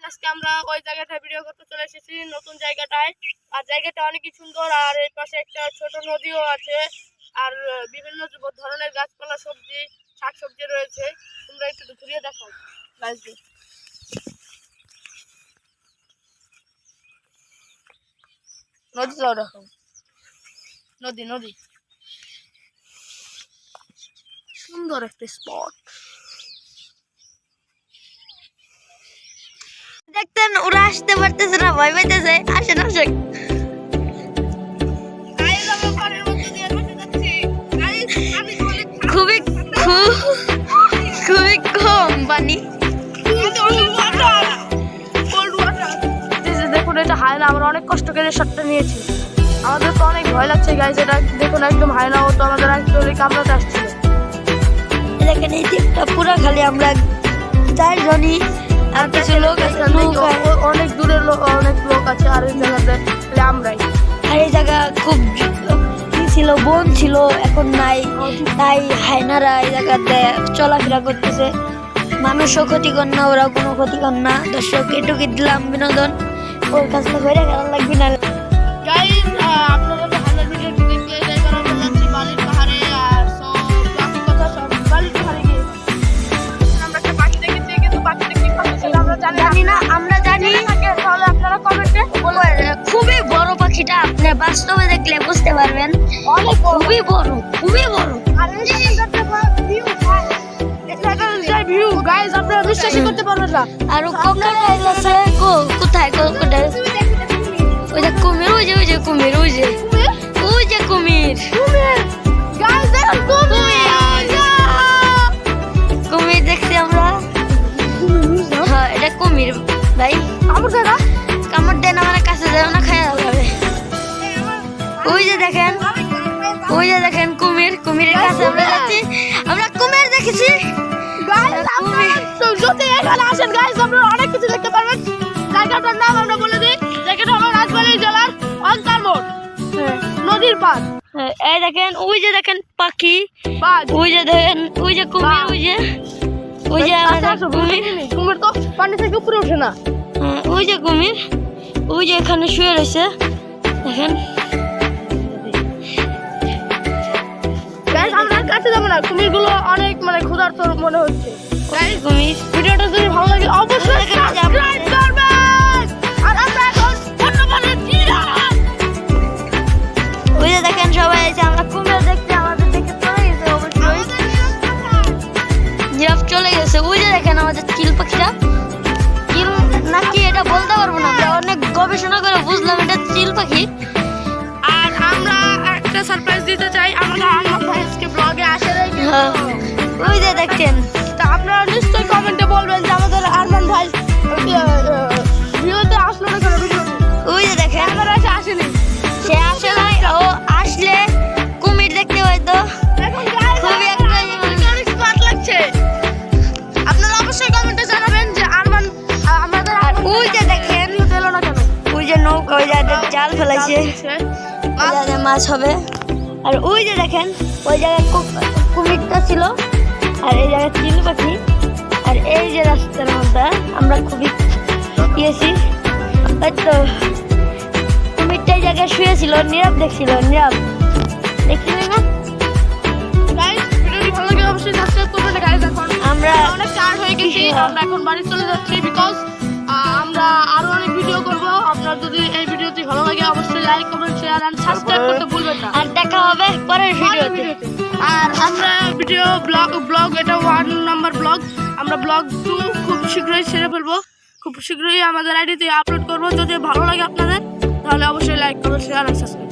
আজকে আমরা ওই জায়গাটায় ভিডিও করতে চলে এসেছি, নতুন জায়গাটায়। আর জায়গাটা অনেকই সুন্দর। আর এই পাশে একটা ছোট নদীও আছে, আর বিভিন্ন ধরনের গাছপালা, সবজি, শাকসবজি রয়েছে। তোমরা একটু ঘুরিয়ে দেখো গাছটি। নদীটাও দেখো, নদী নদী সুন্দর একটা স্পট। দেখতেন ওরা আসতে পারতেছে না, ভয় পাইতেছে। আসেন আসেন, খুবই খুবই কম পানি। দেখুন, এটা হায়না। আমরা অনেক কষ্ট করে শটটা নিয়েছি। আমাদের তো অনেক ভয় লাগছে গাইস। এটা দেখুন, একদম হায়না। ও তো আমাদের একটু কামড়াতে আসছিল। দেখেন এই দিকটা পুরো খালি আমরা চারজনই, আর কিছু লোক আছে, অনেক দূরের লোক, অনেক লোক আছে। আর এই জায়গাতে আমরাই। আর এই জায়গা খুব ছিল, বন ছিল, এখন নাই। তাই হায়নারা এই জায়গাতে চলাফেরা করতেছে। মানুষও ক্ষতিকর না, ওরাও কোনো ক্ষতিকর না। দর্শক এটুকু দিলাম বিনোদন। ওর কাছটা করে খেলা লাগবে না গাইস। আপনারা তো হায়নার ভিডিওটি দেখলে এবার আমরা যাচ্ছি বালির পাহাড়ে। আর সব বাকি কথা সব বালির পাহাড়ে গিয়ে আমরা একটা পাখি দেখেছি, কিন্তু পাখিটা কি খাচ্ছে আমরা জানি না। আমরা জানি, তাহলে আপনারা কমেন্টে খুবই বড় পাখিটা। আপনি বাস্তবে দেখলে বুঝতে পারবেন, অনেক খুবই বড়, খুবই বড়। আর এই জায়গাটাতে ভিউ ভিউ গাইস, আপনারা বিশ্বাসই করতে পারবেন না। আর কোকাটাইল আছে কোথায়? কোকাটাইল ওই যে কুমির, ওই যে কুমির, ওই যে কুমির, গাইস দেখুন কুমির দেখছি আমরা। হ্যাঁ, এটা কুমির ভাই। কামড় দেয় না, মানে কাছে যাও না, খাইয়া যাবে। ওই যে দেখেন কুমির, কুমিরের কাছে আমরা যাচ্ছি। আমরা কুমির দেখেছি। যদি এখানে আসেন গাইস, আপনারা অনেক কিছু দেখতে পারবেন। জায়গাটার নাম আমরা বলে দিই। জায়গাটা হলো রাজবাড়ী জেলার অন্তর্মোড়, নদীর পাড়। এই দেখেন, ওই যে দেখেন পাখি, ওই যে দেখেন, ওই যে কুমির, ওই যে কুমির তো পানি থেকে উপরে ওঠে না। ওই যে কুমির, ওই যে এখানে শুয়ে রয়েছে দেখেন। গাইস আমরা কাছে যাবো না, কুমিরগুলো অনেক মানে ক্ষুধার্ত মনে হচ্ছে। গাইস কুমির ভিডিওটা যদি ভালো লাগে অবশ্যই সাবস্ক্রাইব করবেন। আর আমরা এখন বর্তমানে ওই যে দেখেন সবাই এসে আমরা কুমির দেখতে, আমাদের দেখে চলে গেছে। অবশ্যই জিরাফ চলে গেছে। ওই যে দেখেন আমাদের চিল পাখিরা, চিল নাকি এটা বলতে পারবো না, আমরা অনেক গবেষণা করে বুঝলাম এটা চিল পাখি। আর আমরা একটা সারপ্রাইজ দিতে চাই, আমরা আরমান ভাই আজকে ব্লগে আসে নাই। ওই যে দেখেন, তা আপনারা নিশ্চয়ই কমেন্টে বলবেন যে আমাদের আরমান ভাই ভিডিওতে আসলো না কেন। ওই যে দেখেন আমরা আসেনি, সে আসে নাই। ও আসলে কুমির দেখতে হয়তো খুবই একটা অনেক স্মার্ট লাগছে। আপনারা অবশ্যই কমেন্টে জানাবেন যে আরমান আমাদের। আর ওই যে দেখেন এলো না কেন। ওই যে নৌকা, ওই যে জাল ফেলাইছে, মাছ হবে। আর ওই যে দেখেন ওই জায়গায় কুমিরটা ছিল, আর এই জায়গায় চিল পাখি। আর এই যে রাস্তার মধ্যে আমরা খুবই গিয়েছি, হয়তো কুমিরটা এই জায়গায় শুয়েছিল। নীরব দেখছিল, নীরব দেখছিলেন না? গাইস ভিডিওটি ভালো লাগে অবশ্যই সাবস্ক্রাইব করবেন। গাইস এখন আমরা অনেক টায়ার্ড হয়ে গেছি, আমরা এখন বাড়ি চলে যাচ্ছি। বিকজ আমরা আরো অনেক ভিডিও করব। আপনার যদি এই ভিডিওটি ভালো লাগে অবশ্যই like, comment, share and subscribe করতে ভুলবেন না। আর দেখা হবে পরের ভিডিওতে। আর আমরা ভিডিও ব্লগ এটা 1 নাম্বার ব্লগ। আমরা ব্লগ 2 খুব শীঘ্রই ছেড়ে ফেলবো। খুব শীঘ্রই আমাদের আইডিতে আপলোড করব। যদি ভালো লাগে আপনাদের তাহলে অবশ্যই লাইক, কমেন্ট, শেয়ার আর সাবস্ক্রাইব।